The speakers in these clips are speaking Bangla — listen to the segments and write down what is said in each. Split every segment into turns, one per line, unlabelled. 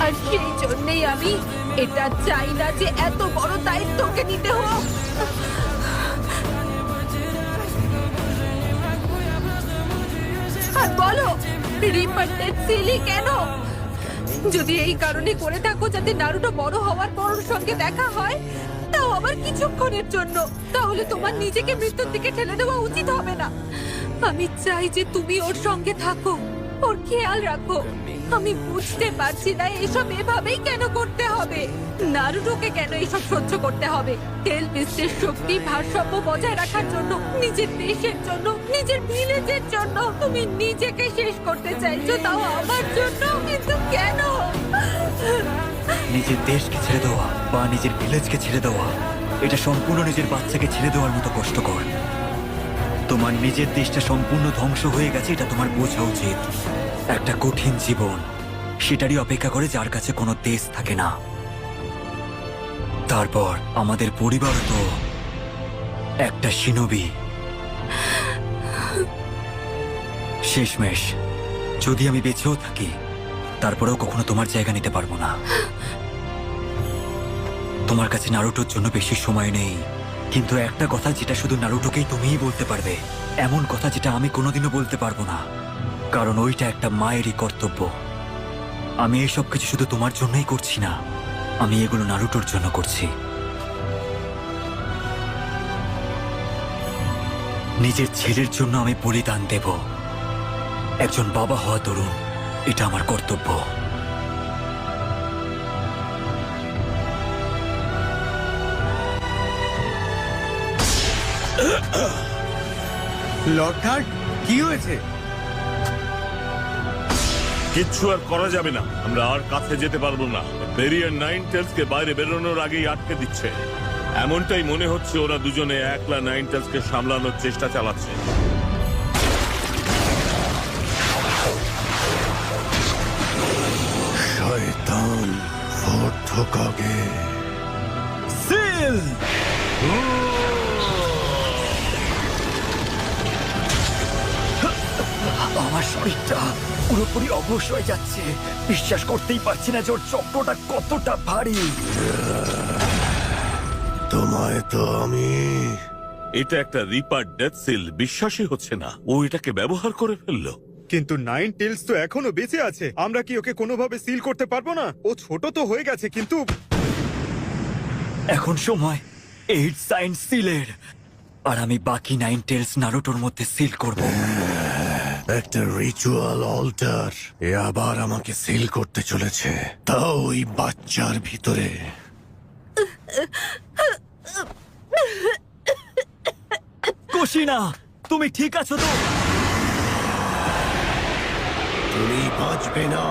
আর সেই জন্যই আমি এটা চাই না যে এত বড় দায়িত্বকে নিতে হোক। আর বলো, রিপার ডেথ সিলই কেন? যদি এই কারণে করে থাকো যাতে নারুটো বড় হওয়ার পর ওর সঙ্গে দেখা হয়, তাও আবার কিছুক্ষণের জন্য, তাহলে তোমার নিজেকে মৃত্যুর দিকে ঠেলে দেওয়া উচিত হবে না। আমি চাই যে তুমি ওর সঙ্গে থাকো, ওর খেয়াল রাখো। আমি বুঝতে পারছি না এসব এভাবেই কেন করতে হবে। নারুটোকে কেন এসব সহ্য করতে হবে? তেল বিশ্বের শক্তি ভারসাম্য বজায় রাখার জন্য, নিজের দেশের জন্য, নিজের ভিলেজের জন্য তুমি নিজেকে শেষ করতে চাইছো, তাও আমার জন্য। কিন্তু কেন?
নিজের দেশকে ছেড়ে দেওয়া বা নিজের ভিলেজকে ছেড়ে দেওয়া, এটা সম্পূর্ণ নিজের বাচ্চাকে ছেড়ে দেওয়ার মতো কষ্টকর। তোমার নিজের দেশটা সম্পূর্ণ ধ্বংস হয়ে গেছে, এটা তোমার বোঝা উচিত। একটা কঠিন জীবন সেটারই অপেক্ষা করে যার কাছে কোনো দেশ থাকে না। তারপর আমাদের পরিবারও তো একটা শিনোবি। শেষমেশ যদি আমি বেঁচেও থাকি, তারপরেও কখনো তোমার জায়গা নিতে পারবো না। তোমার কাছে নারুটোর জন্য বেশি সময় নেই, কিন্তু একটা কথা যেটা শুধু নারুটোকেই তুমিই বলতে পারবে, এমন কথা যেটা আমি কোনোদিনও বলতে পারবো না, কারণ ওইটা একটা মায়েরই কর্তব্য। আমি এইসব কিছু শুধু তোমার জন্যই করছি না, আমি এগুলো নারুটোর জন্য করছি। নিজের ছেলের জন্য আমি বলিদান দেব। একজন বাবা হওয়া তরুণ, এটা আমার কর্তব্য।
লর্ড, কি হয়েছে?
কিচ্ছু আর করা যাবে না, আমরা আর কাছে যেতে পারবো না। বেরিয়ার নাইন টেলসকে বাইরে বেরোনোর আগেই আটকে দিচ্ছে। এমনটাই মনে হচ্ছে ওরা দুজনে একলা নাইন টেলসকে সামলানোর চেষ্টা চালাচ্ছে।
শয়তান ফোর্থ কাগে
সিল! আমার শরীরটা পুরোপুরি অবশ হয়ে যাচ্ছে। বিশ্বাস করতেই পারছি না যে ওর চক্রটা কতটা ভারী।
তোমায় তো আমি
এটা একটা রিপার ডেথ সিল, বিশ্বাসই হচ্ছে না ও এটাকে ব্যবহার করে ফেললো।
কিন্তু নাইন টেলস তো এখনো বেঁচে আছে। আমরা কি ওকে কোনোভাবে সিল করতে পারবো না? ও ছোট তো হয়ে গেছে, কিন্তু
এখন সময় 8 সাইন সিলের, আর আমি বাকি 9 টেলস নারুটোর মধ্যে সিল করব।
একটা রিচুয়াল অল্টার এ আবার আমাকে সিল করতে চলেছে, তাও ওই বাচ্চার ভিতরে।
কুশিনা, তুমি ঠিক আছো তো?
তুমি বাঁচবে না।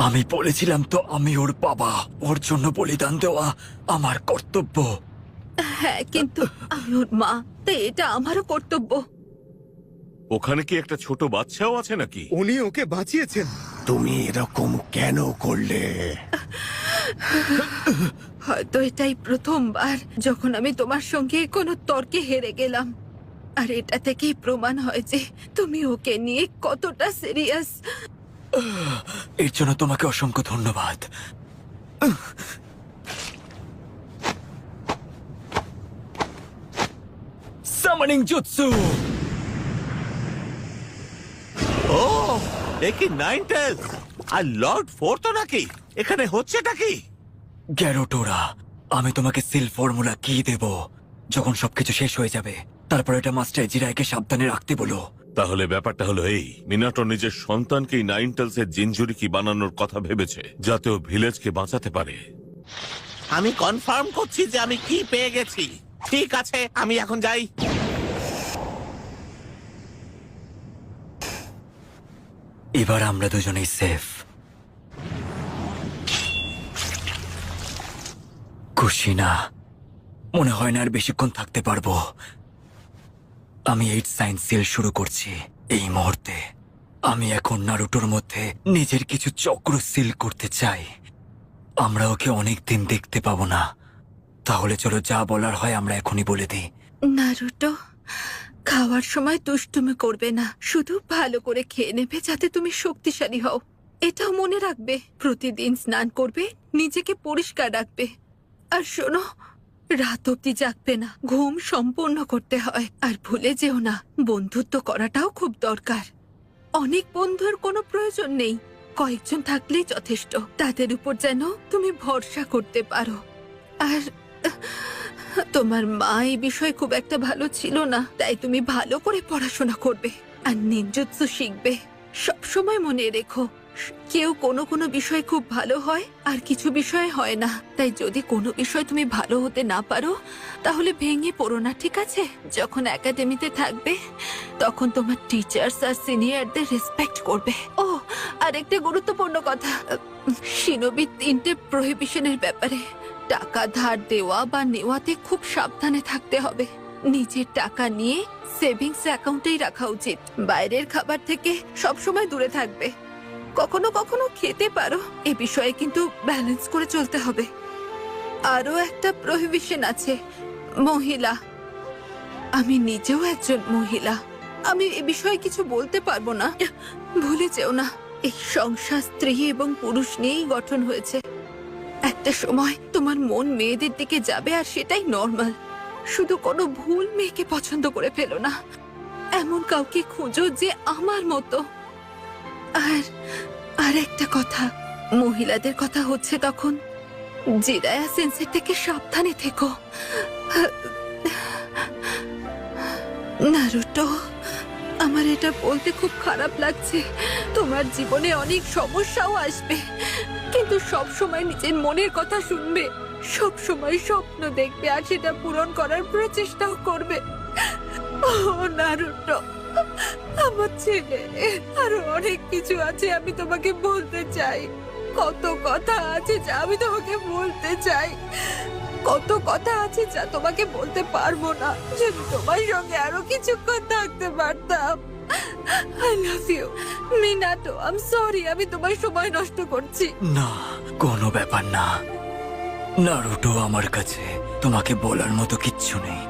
আমি বলেছিলাম তো আমি ওর বাবা, ওর জন্য বলিদান দেওয়া আমার কর্তব্য।
হ্যাঁ, কিন্তু আমি ওর মা, তাই এটা আমারও কর্তব্য।
ওখানে কি একটা ছোট বাচ্চাও আছে নাকি?
উনি ওকে বাঁচিয়েছেন।
তুমি এরকম কেন করলে?
হয়তো এটাই প্রথমবার যখন আমি তোমার সঙ্গে কোনো তর্কে হেরে গেলাম, আর এটা থেকেই প্রমাণ হয় যে তুমি ওকে নিয়ে কতটা সিরিয়াস।
এর জন্য তোমাকে অসংখ্য ধন্যবাদ। সামানিং জুৎসু!
ও, এ কি নাইন টেলস আর লর্ড ফোর্থ নাকি? এখানে হচ্ছেটা কি?
গ্যারোটোরা, আমি তোমাকে সিল ফর্মুলা কি দেব যখন সবকিছু শেষ হয়ে যাবে। তারপর এটা মাস্টার জিরাইকে সাবধানে রাখতে বলো।
তাহলে ব্যাপারটা হলো এই, মিনাটো নিজের সন্তানকেই নাইন টেলসের জিনজুরি কি বানানোর কথা ভেবেছে, যাতে ও ভিলেজকে বাঁচাতে পারে।
আমি কনফার্ম করছি যে আমি কি পেয়ে গেছি। ঠিক আছে, আমি এখন যাই।
এবার আমরা দুজনেই সেফ। কুশিনা, মনে হয় না আর বেশিক্ষণ থাকতে পারবো। আমি 8 সাইন সিল শুরু করছি এই মুহূর্তে। আমি এখন নারুটোর মধ্যে নিজের কিছু চক্র সিল করতে চাই। আমরা ওকে অনেক দিন দেখতে পাবো না। তাহলে চলো, যা বলার হয় আমরা এখনই বলে দিই।
নারুটো, খাওয়ার সময় দুষ্টুমি করবে না, শুধু ভালো করে খেয়ে নেবে যাতে তুমি শক্তিশালী হও। এটাও মনে রাখবে, প্রতিদিন স্নান করবে, নিজেকে পরিষ্কার রাখবে। আর শোনো, রাত অব্দি জাগবে না, ঘুম সম্পূর্ণ করতে হয়। আর ভুলে যেও না, বন্ধুত্ব করাটাও খুব দরকার। অনেক বন্ধুর কোনো প্রয়োজন নেই, কয়েকজন থাকলেই যথেষ্ট। তাদের উপর যেন তুমি ভরসা করতে পারো। আর তোমার মা এই বিষয়ে খুব একটা ভালো ছিল না, তাই তুমি ভালো করে পড়াশোনা করবে আর নিনজুৎসু শিখবে। সবসময় মনে রেখো, কেউ কোনো কোনো বিষয় খুব ভালো হয় আর কিছু বিষয় হয় না। তাই যদি কোনো বিষয় তুমি ভালো হতে না পারো তাহলে ভেঙে পড়ো না, ঠিক আছে? যখন একাডেমিতে থাকবে তখন তোমার টিচার্স আর সিনিয়রদের রেসপেক্ট করবে। ও, আর একটা গুরুত্বপূর্ণ কথা, শিনোবি 3টে প্রহিবিশনের ব্যাপারে। টাকা ধার দেওয়া বা নেওয়াতে খুব সাবধানে থাকতে হবে। নিজের টাকা নিয়ে সেভিংস অ্যাকাউন্টেই রাখা উচিত। বাইরের খাবার থেকে সবসময় দূরে থাকবে। কখনো কখনো খেতে পারো, এ বিষয়ে কিন্তু ব্যালেন্স করে চলতে হবে। আরো একটা প্রহিবিশন আছে, মহিলা। আমি নিজেও একজন মহিলা, আমি এ বিষয়ে কিছু বলতে পারবো না। ভুলে যেও না, এই সংসার স্ত্রী এবং পুরুষ নিয়েই গঠন হয়েছে। একটা সময় তোমার মন মেয়েদের দিকে যাবে আর সেটাই নর্মাল। শুধু কোনো ভুল মেয়েকে পছন্দ করে ফেলো না, এমন কাউকে খুঁজো যে আমার মতো। আর একটা কথা, মহিলাদের কথা হচ্ছে তখন জিরায়া সেন্সের থেকে সাবধানে থেকো। নারুটো, আমার এটা বলতে খুব খারাপ লাগছে। তোমার জীবনে অনেক সমস্যাও আসবে, কিন্তু সব সময় নিজের মনের কথা শুনবে, সব সময় স্বপ্ন দেখবে আর সেটা পূরণ করার প্রচেষ্টাও করবে। ও নারুটো, আমার ছেলে, আরো অনেক কিছু আছে আমি তোমাকে বলতে চাই। কত কথা আছে যা আমি তোমাকে বলতে চাই, কত কথা আছে যা তোমাকে বলতে পারবো না। যদি তোমার সঙ্গে আরো কিছুক্ষণ থাকতে পারতাম। I love you Minato. I am sorry, আমি তোমার সময় নষ্ট করছি।
না, কোনো ব্যাপার না নারুটো, আমার কাছে তোমাকে বলার মতো কিচ্ছু নেই।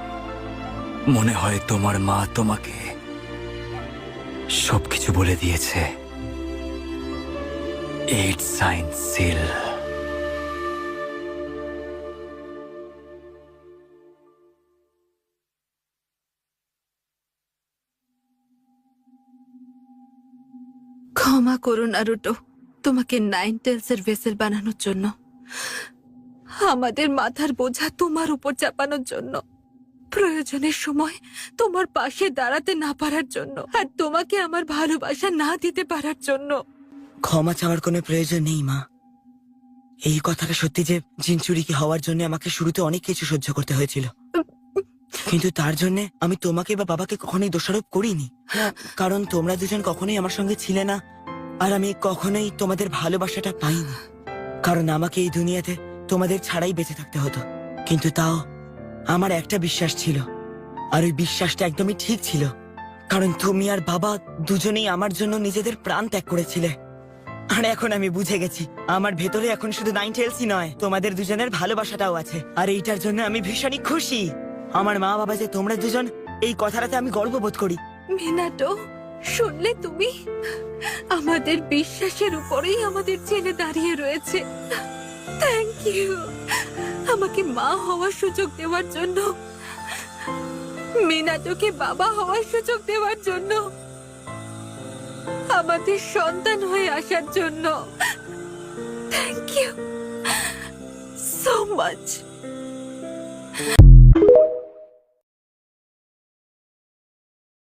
মনে হয় তোমার মা তোমাকে সবকিছু বলে দিয়েছে। 8 সাইন সিল।
ক্ষমা করো নারুটো, তোমাকে 9 টেলসের ভেসেল বানানোর জন্য, আমাদের মাথার বোঝা তোমার উপর চাপানোর জন্য, প্রয়োজনের সময় তোমার পাশে দাঁড়াতে না পারার জন্য, আর তোমাকে আমার ভালোবাসা না দিতে পারার জন্য।
ক্ষমা চাওয়ার কোনো প্রয়োজন নেই মা। এই কথাটা সত্যি যে জিনচুরিকি হওয়ার জন্য আমাকে শুরুতে অনেক কিছু সহ্য করতে হয়েছিল, কিন্তু তার জন্য আমি তোমাকে বা বাবাকে কখনোই দোষারোপ করিনি। কারণ তোমরা দুজন কখনোই আমার সঙ্গে ছিলে না, আর আমি কখনোই তোমাদের ভালোবাসাটা পাইনি। কারণ আমাকে এই দুনিয়াতে তোমাদের ছাড়াই বেঁচে থাকতে হতো। কিন্তু তাও আমার একটা বিশ্বাস ছিল, আর ওই বিশ্বাসটা একদমই ঠিক ছিল। কারণ তুমি আর বাবা দুজনেই আমার জন্য নিজেদের প্রাণ ত্যাগ করেছিলে। আর এখন আমি বুঝে গেছি, আমার ভেতরে এখন শুধু 9 টেলসই নয়, তোমাদের দুজনের ভালোবাসাটাও আছে। আর এইটার জন্য আমি ভীষণই খুশি। আমার মা বাবা যে তোমরা দুজন, এই কথাটাতে আমি গর্ববোধ করি।
মিনাটো, শুনলে তুমি? আমাদের বিশ্বাসের উপরেই আমাদের ছেলে দাঁড়িয়ে রয়েছে। থ্যাংক ইউ আমাকে মা হওয়ার সুযোগ দেওয়ার জন্য, মিনাটোকে বাবা হওয়ার সুযোগ দেওয়ার জন্য, আমাদের সন্তান হয়ে আসার জন্য। Thank you so much.